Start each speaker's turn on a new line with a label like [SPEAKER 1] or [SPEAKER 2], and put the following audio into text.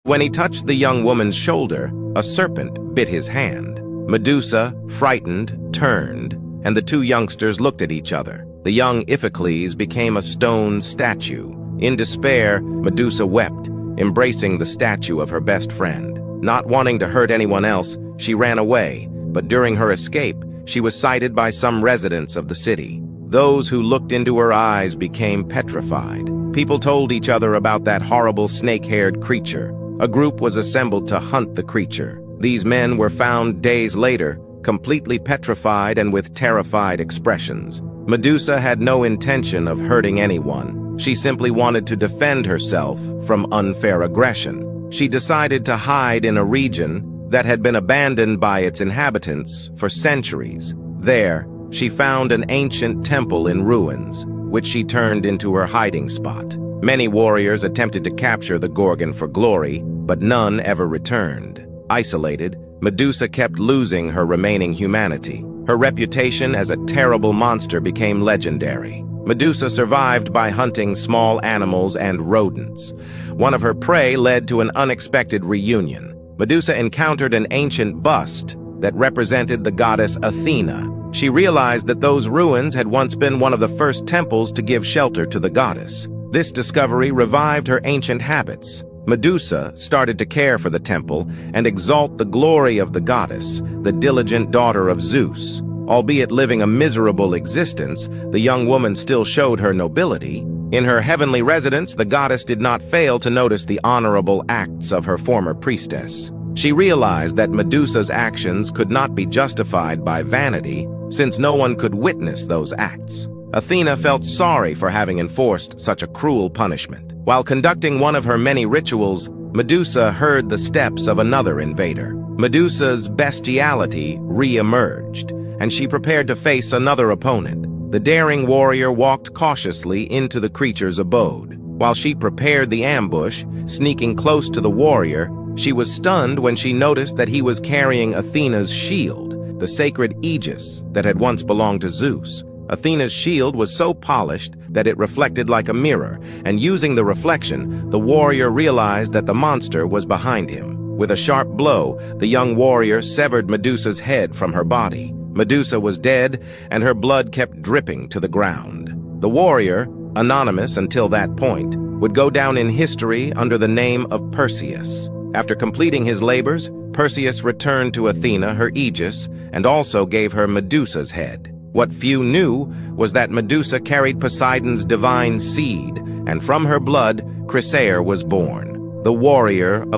[SPEAKER 1] When he touched the young woman's shoulder, a serpent bit his hand. Medusa, frightened, turned, and the two youngsters looked at each other. The young Iphicles became a stone statue. In despair, Medusa wept, embracing the statue of her best friend. Not wanting to hurt anyone else, she ran away, but during her escape, she was sighted by some residents of the city. Those who looked into her eyes became petrified. People told each other about that horrible snake-haired creature. A group was assembled to hunt the creature. These men were found days later, completely petrified and with terrified expressions. Medusa had no intention of hurting anyone. She simply wanted to defend herself from unfair aggression. She decided to hide in a region that had been abandoned by its inhabitants for centuries. There, she found an ancient temple in ruins, which she turned into her hiding spot. Many warriors attempted to capture the Gorgon for glory, but none ever returned. Isolated, Medusa kept losing her remaining humanity. Her reputation as a terrible monster became legendary. Medusa survived by hunting small animals and rodents. One of her prey led to an unexpected reunion. Medusa encountered an ancient bust that represented the goddess Athena. She realized that those ruins had once been one of the first temples to give shelter to the goddess. This discovery revived her ancient habits. Medusa started to care for the temple and exalt the glory of the goddess, the diligent daughter of Zeus. Albeit living a miserable existence, the young woman still showed her nobility. In her heavenly residence, the goddess did not fail to notice the honorable acts of her former priestess. She realized that Medusa's actions could not be justified by vanity, since no one could witness those acts. Athena felt sorry for having enforced such a cruel punishment. While conducting one of her many rituals, Medusa heard the steps of another invader. Medusa's bestiality re-emerged, and she prepared to face another opponent. The daring warrior walked cautiously into the creature's abode. While she prepared the ambush, sneaking close to the warrior, she was stunned when she noticed that he was carrying Athena's shield, the sacred aegis that had once belonged to Zeus. Athena's shield was so polished that it reflected like a mirror, and using the reflection, the warrior realized that the monster was behind him. With a sharp blow, the young warrior severed Medusa's head from her body. Medusa was dead, and her blood kept dripping to the ground. The warrior, anonymous until that point, would go down in history under the name of Perseus. After completing his labors, Perseus returned to Athena her aegis and also gave her Medusa's head. What few knew was that Medusa carried Poseidon's divine seed, and from her blood, Chrysaor was born, the warrior of